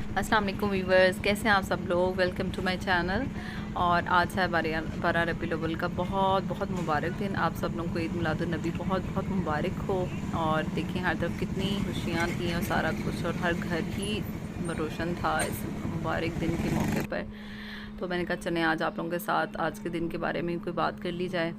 अस्सलाम वालेकुम व्यूवर्स, कैसे हैं आप सब लोग। Welcome to my channel. और आज है 12 रबीउल अव्वल का बहुत बहुत मुबारक दिन। आप सब लोगों को ईद मिलादुन नबी बहुत बहुत मुबारक हो। और देखिए हर तरफ कितनी खुशियाँ थी और सारा कुछ, और हर घर ही रोशन था इस मुबारक दिन के मौके पर। तो मैंने कहा चलें आज आप लोगों के साथ आज के दिन के बारे में कोई बात कर ली जाए।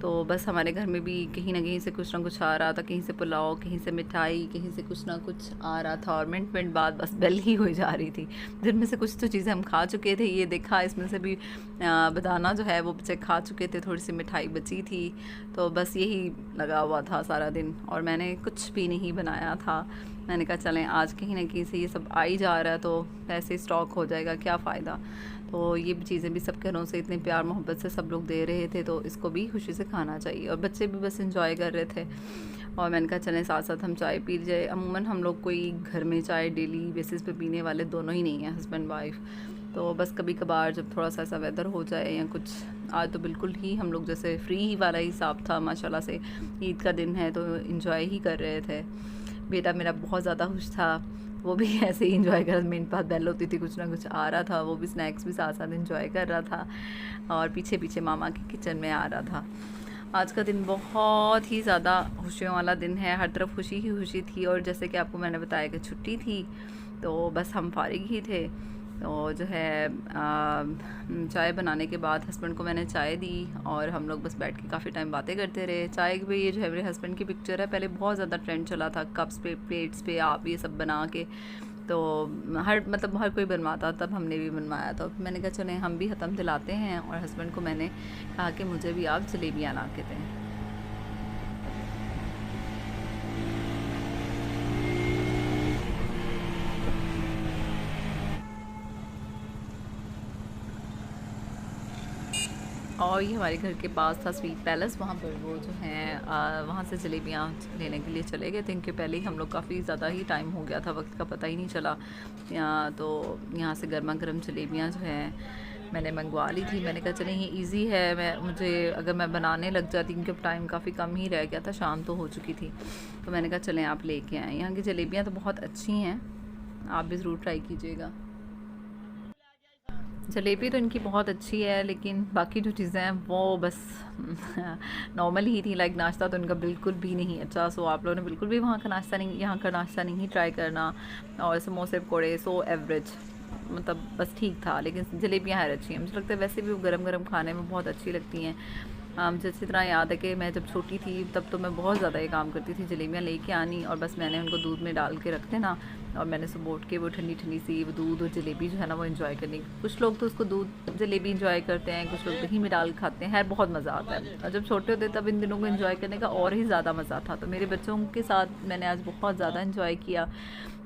तो बस हमारे घर में भी कहीं ना कहीं से कुछ ना कुछ आ रहा था, कहीं से पुलाव, कहीं से मिठाई, कहीं से कुछ ना कुछ आ रहा था। और मिनट बाद बस बेल ही हो जा रही थी। जिनमें से कुछ तो चीज़ें हम खा चुके थे, ये देखा इसमें से भी बेदाना जो है वो बच्चे खा चुके थे, थोड़ी सी मिठाई बची थी। तो बस यही लगा हुआ था सारा दिन, और मैंने कुछ भी नहीं बनाया था। मैंने कहा चलें आज कहीं ना कहीं से ये सब आ ही जा रहा है तो ऐसे स्टॉक हो जाएगा, क्या फ़ायदा। तो ये चीज़ें भी सब घरों से इतने प्यार मोहब्बत से सब लोग दे रहे थे, तो इसको भी खुशी से खाना चाहिए। और बच्चे भी बस इंजॉय कर रहे थे। और मैंने कहा चलें साथ साथ हम चाय पी जाए। अमूमन हम लोग कोई घर में चाय डेली बेसिस पे पीने वाले दोनों ही नहीं हैं, हस्बैंड वाइफ। तो बस कभी कभार जब थोड़ा सा ऐसा वेदर हो जाए या कुछ। आज तो बिल्कुल ही हम लोग जैसे फ्री वाला ही हिसाब था, माशाल्लाह से ईद का दिन है तो इंजॉय ही कर रहे थे। बेटा मेरा बहुत ज़्यादा खुश था, वो भी ऐसे ही इंजॉय कर, मिनट बाद बेल होती थी कुछ ना कुछ आ रहा था, वो भी स्नैक्स भी साथ साथ इंजॉय कर रहा था। और पीछे पीछे मामा के किचन में आ रहा था। आज का दिन बहुत ही ज़्यादा खुशियों वाला दिन है, हर तरफ खुशी ही खुशी थी। और जैसे कि आपको मैंने बताया कि छुट्टी थी तो बस हम फारिग ही थे। तो जो है चाय बनाने के बाद हस्बैंड को मैंने चाय दी और हम लोग बस बैठ के काफ़ी टाइम बातें करते रहे। चाय पे ये जो है मेरे हस्बैंड की पिक्चर है, पहले बहुत ज़्यादा ट्रेंड चला था, कप्स पे प्लेट्स पे आप ये सब बना के। तो हर कोई बनवाता, तब हमने भी बनवाया था। मैंने कहा चलें हम भी ख़त्म दिलाते हैं, और हस्बैंड को मैंने कहा कि मुझे भी आप जलेबियाँ ला के दें। और ये हमारे घर के पास था स्वीट पैलेस, वहाँ पर वो जो हैं वहाँ से जलेबियाँ लेने के लिए चले गए थे। इनके पहले ही हम लोग काफ़ी ज़्यादा ही टाइम हो गया था, वक्त का पता ही नहीं चला। तो यहाँ से गर्मा गर्म जलेबियाँ जो हैं मैंने मंगवा ली थी। मैंने कहा चलें ये इजी है, मुझे अगर मैं बनाने लग जाती, क्योंकि अब टाइम काफ़ी कम ही रह गया था, शाम तो हो चुकी थी। तो मैंने कहा चलें आप लेके आएँ। यहाँ की जलेबियाँ तो बहुत अच्छी हैं, आप भी ज़रूर ट्राई कीजिएगा। जलेबी तो इनकी बहुत अच्छी है, लेकिन बाकी जो चीज़ें हैं वो बस नॉर्मल ही थी। लाइक नाश्ता तो इनका बिल्कुल भी नहीं अच्छा। सो आप लोगों ने बिल्कुल भी वहाँ का नाश्ता नहीं, यहाँ का नाश्ता नहीं ट्राई करना। और समोसे पकौड़े सो एवरेज, मतलब बस ठीक था। लेकिन जलेबियाँ है अच्छी हैं, मुझे लगता है वैसे भी वो गरम गरम खाने में बहुत अच्छी लगती हैं। मुझे अच्छी तरह याद है कि मैं जब छोटी थी तब तो मैं बहुत ज़्यादा ये काम करती थी, जलेबियाँ लेके आनी और बस मैंने उनको दूध में डाल के रख देना, और मैंने सुबह उठ के वो ठंडी ठंडी सी वो दूध और जलेबी जो है ना वो इन्जॉय करनी। कुछ लोग तो उसको दूध जलेबी इन्जॉय करते हैं, कुछ लोग दही में डाल खाते हैं, बहुत मज़ा आता है। और जब छोटे होते तब इन दिनों को इन्जॉय करने का और ही ज़्यादा मज़ा था। तो मेरे बच्चों के साथ मैंने आज बहुत ज़्यादा इन्जॉय किया।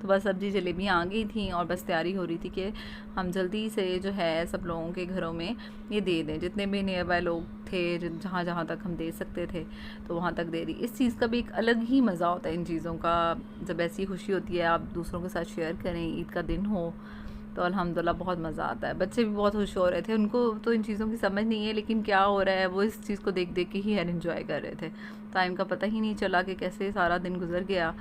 तो बस सब्जी जलेबियाँ आ गई थी और बस तैयारी हो रही थी कि हम जल्दी से जो है सब लोगों के घरों में ये दे दें, जितने भी नियर बाय लोग थे, जहाँ जहाँ तक हम दे सकते थे तो वहाँ तक दे दी। इस चीज़ का भी एक अलग ही मज़ा होता है इन चीज़ों का, जब ऐसी खुशी होती है आप दूसरों के साथ शेयर करें, ईद का दिन हो तो अल्हम्दुलिल्लाह बहुत मज़ा आता है। बच्चे भी बहुत खुश हो रहे थे, उनको तो इन चीज़ों की समझ नहीं है, लेकिन क्या हो रहा है वो इस चीज़ को देख देख के ही एंजॉय कर रहे थे। टाइम का पता ही नहीं चला कि कैसे सारा दिन गुजर गया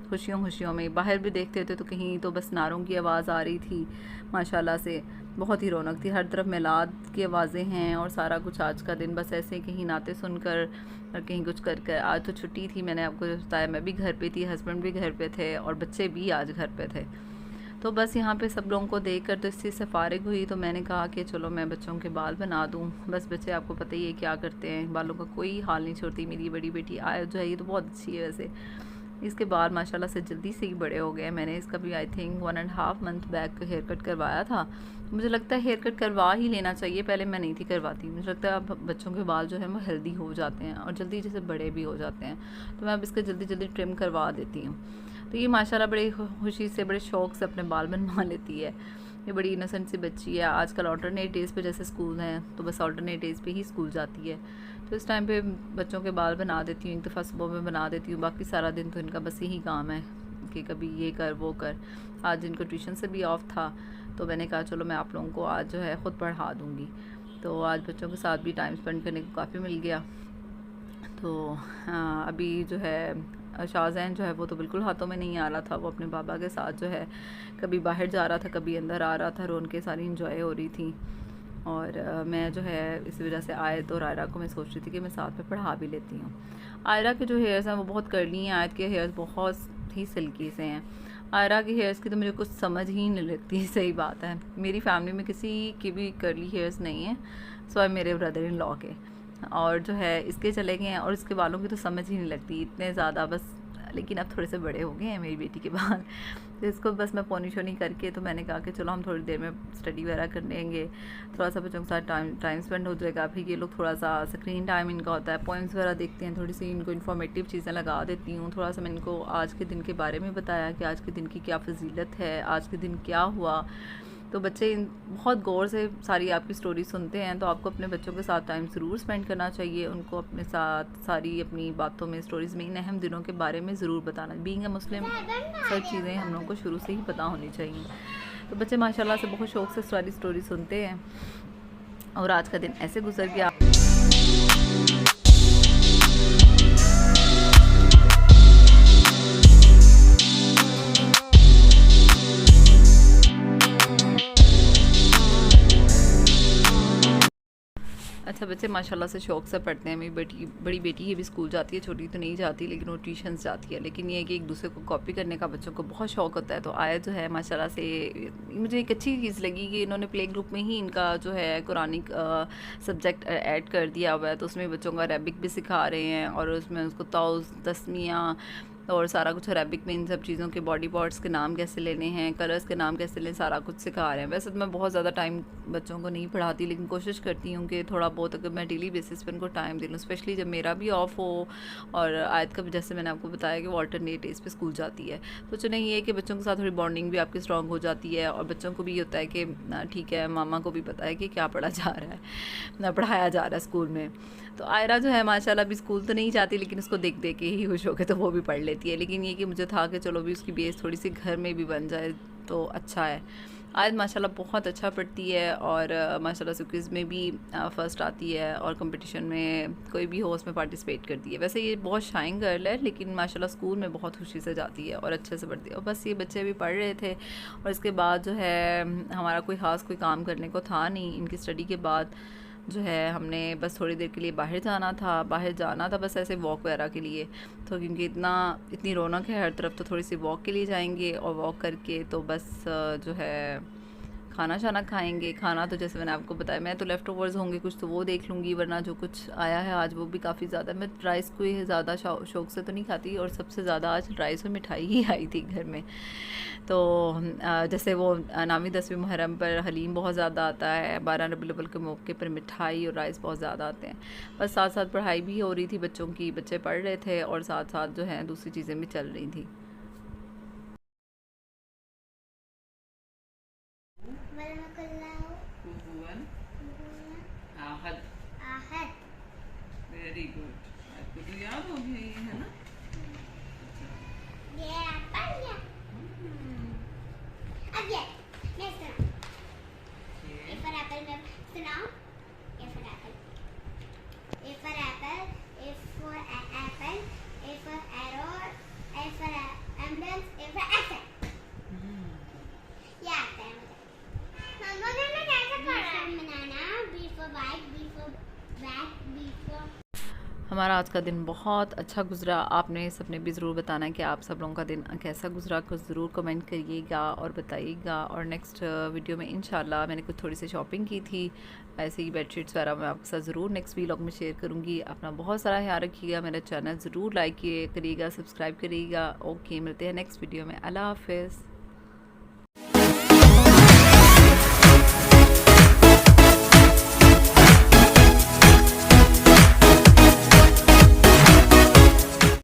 खुशियों खुशियों में। बाहर भी देखते थे तो कहीं तो बस नारों की आवाज़ आ रही थी, माशाल्लाह से बहुत ही रौनक थी। हर तरफ मिलाद की आवाज़ें हैं और सारा कुछ। आज का दिन बस ऐसे कहीं नाते सुनकर और कहीं कुछ कर कर। आज तो छुट्टी थी, मैंने आपको बताया, मैं भी घर पे थी, हस्बैंड भी घर पे थे और बच्चे भी आज घर पे थे। तो बस यहाँ पे सब लोगों को देख कर तो इस चीज़ से फ़ारिग हुई, तो मैंने कहा कि चलो मैं बच्चों के बाल बना दूँ। बस बच्चे आपको पता ही है क्या करते हैं, बालों का कोई हाल नहीं छोड़ती। मेरी बड़ी बेटी आया जो है ये तो बहुत अच्छी है वैसे, इसके बाल माशाल्लाह से जल्दी से ही बड़े हो गए। मैंने इसका भी I think 1.5 month back haircut करवाया था। मुझे लगता है हेयर कट करवा ही लेना चाहिए, पहले मैं नहीं थी करवाती। मुझे लगता है अब बच्चों के बाल जो है वो हेल्दी हो जाते हैं और जल्दी जैसे बड़े भी हो जाते हैं, तो मैं अब इसका जल्दी जल्दी ट्रिम करवा देती हूँ। तो ये माशाल्लाह बड़े खुशी से बड़े शौक़ से अपने बाल बनवा लेती है। ये बड़ी इनोसेंट सी बच्ची है। आजकल अल्टरनेट डेज़ पे जैसे स्कूल हैं तो बस अल्टरनेट डेज़ पे ही स्कूल जाती है, तो इस टाइम पे बच्चों के बाल बना देती हूँ। एक दफ़ा सुबह में बना देती हूँ, बाकी सारा दिन तो इनका बस यही काम है कि कभी ये कर वो कर। आज इनको ट्यूशन से भी ऑफ था, तो मैंने कहा चलो मैं आप लोगों को आज जो है ख़ुद पढ़ा दूँगी। तो आज बच्चों के साथ भी टाइम स्पेंड करने को काफ़ी मिल गया। तो हाँ, अभी जो है शाहज़ैन जो है वो तो बिल्कुल हाथों में नहीं आ रहा था। वो अपने बाबा के साथ जो है कभी बाहर जा रहा था, कभी अंदर आ रहा था, रौनकें सारी इंजॉय हो रही थी। और मैं जो है इसी वजह से आयत और आयरा को मैं सोच रही थी कि मैं साथ में पढ़ा भी लेती हूँ। आयरा के जो हेयर्स हैं वो बहुत कर्ली हैं, आयत के हेयर्स बहुत ही सिल्की से हैं। आयरा के हेयर्स की तो मुझे कुछ समझ ही नहीं लगती। सही बात है, मेरी फैमिली में किसी के भी कर्ली हेयर्स नहीं हैं, सो मेरे ब्रदर इन लॉ के। और जो है इसके चले गए हैं, और इसके बालों की तो समझ ही नहीं लगती इतने ज़्यादा, बस। लेकिन अब थोड़े से बड़े हो गए हैं मेरी बेटी के बाल, तो इसको बस मैं पोनी शोनी करके, तो मैंने कहा कि चलो हम थोड़ी देर में स्टडी वगैरह कर लेंगे, थोड़ा सा बच्चों के साथ टाइम स्पेंड हो जाएगा। फिर ये लोग थोड़ा सा स्क्रीन टाइम इनका होता है, पोइम्स वगैरह देखते हैं, थोड़ी सी इनको इन्फॉर्मेटिव चीज़ें लगा देती हूँ। थोड़ा सा मैंने इनको आज के दिन के बारे में बताया कि आज के दिन की क्या फजीलत है, आज के दिन क्या हुआ। तो बच्चे बहुत गौर से सारी आपकी स्टोरी सुनते हैं, तो आपको अपने बच्चों के साथ टाइम ज़रूर स्पेंड करना चाहिए, उनको अपने साथ सारी अपनी बातों में, स्टोरीज़ में, इन अहम दिनों के बारे में ज़रूर बताना। बीइंग अ मुस्लिम सब चीज़ें हम लोगों को शुरू से ही पता होनी चाहिए। तो बच्चे माशाल्लाह से बहुत शौक़ से सारी स्टोरी सुनते हैं, और आज का दिन ऐसे गुजर गया। अच्छा, बच्चे माशाल्लाह से शौक़ से पढ़ते हैं। मेरी बड़ी बेटी ये भी स्कूल जाती है, छोटी तो नहीं जाती, लेकिन वो ट्यूशन्स जाती है। लेकिन ये है कि एक दूसरे को कॉपी करने का बच्चों को बहुत शौक़ होता है। तो आया जो है माशाल्लाह से, मुझे एक अच्छी चीज़ लगी कि इन्होंने प्ले ग्रुप में ही इनका जो है कुरानिक सब्जेक्ट ऐड कर दिया हुआ है। तो उसमें बच्चों को अरबिक भी सिखा रहे हैं, और उसमें उसको तौज़, तस्मिया और सारा कुछ अरबिक में, इन सब चीज़ों के बॉडी पार्ट्स के नाम कैसे लेने हैं, कलर्स के नाम कैसे लें, सारा कुछ सिखा रहे हैं। वैसे तो मैं बहुत ज़्यादा टाइम बच्चों को नहीं पढ़ाती, लेकिन कोशिश करती हूँ कि थोड़ा बहुत अगर मैं डेली बेसिस पर उनको टाइम दे लूँ, स्पेशली जब मेरा भी ऑफ हो। और आयत का भी जैसे मैंने आपको बताया कि वो अल्टरनेट डेज पे स्कूल जाती है, तो चलो ये है कि बच्चों के साथ थोड़ी बॉन्डिंग भी आपकी स्ट्रॉन्ग हो जाती है, और बच्चों को भी होता है कि ठीक है, मामा को भी पता है कि क्या पढ़ा जा रहा है, पढ़ाया जा रहा है स्कूल में। तो आयरा जो है माशाल्लाह अभी स्कूल तो नहीं जाती, लेकिन उसको देख देख के ही खुश हो के तो वो भी पढ़ लेती है। लेकिन ये कि मुझे था कि चलो भी उसकी बेस थोड़ी सी घर में भी बन जाए तो अच्छा है। आयत माशाल्लाह बहुत अच्छा पढ़ती है, और माशाल्लाह से क्विज़ में भी फ़र्स्ट आती है, और कंपटीशन में कोई भी हो उसमें पार्टिसिपेट करती है। वैसे ये बहुत शाइन गर्ल है, लेकिन माशाल्लाह स्कूल में बहुत खुशी से जाती है और अच्छे से पढ़ती है। और बस ये बच्चे भी पढ़ रहे थे, और इसके बाद जो है हमारा कोई ख़ास कोई काम करने को था नहीं। इनकी स्टडी के बाद जो है हमने बस थोड़ी देर के लिए बाहर जाना था बस ऐसे वॉक वगैरह के लिए। तो क्योंकि इतनी रौनक है हर तरफ, तो थोड़ी सी वॉक के लिए जाएंगे, और वॉक करके तो बस जो है खाना शाना खाएंगे। खाना तो जैसे मैंने आपको बताया, मैं तो लेफ़्ट ओवर्स होंगे कुछ तो वो देख लूँगी, वरना जो कुछ आया है आज वो भी काफ़ी ज़्यादा, मैं राइस को ही ज़्यादा शौक़ से तो नहीं खाती, और सबसे ज़्यादा आज राइस और मिठाई ही आई थी घर में। तो जैसे वो 9वीं 10वीं मुहर्रम पर हलीम बहुत ज़्यादा आता है, 12 रबीउल अव्वल के मौके पर मिठाई और राइस बहुत ज़्यादा आते हैं। बस साथ साथ पढ़ाई भी हो रही थी बच्चों की, बच्चे पढ़ रहे थे, और साथ साथ जो है दूसरी चीज़ें भी चल रही थी। वेरी गुड, आपको तो याद हो गया ये, है ना? हमारा आज का दिन बहुत अच्छा गुजरा। आपने सबने भी ज़रूर बताना है कि आप सब लोगों का दिन कैसा गुजरा, कुछ ज़रूर कमेंट करिएगा और बताइएगा। और नेक्स्ट वीडियो में इंशाल्लाह, मैंने कुछ थोड़ी सी शॉपिंग की थी, ऐसे ही बेडशीट्स वगैरह मैं आपके साथ ज़रूर नेक्स्ट व्लॉग में शेयर करूँगी। अपना बहुत सारा ख्याल रखिएगा, मेरा चैनल ज़रूर लाइक करिएगा, सब्सक्राइब करिएगा। ओके, मिलते हैं नेक्स्ट वीडियो में। अल्लाह हाफ़िज़।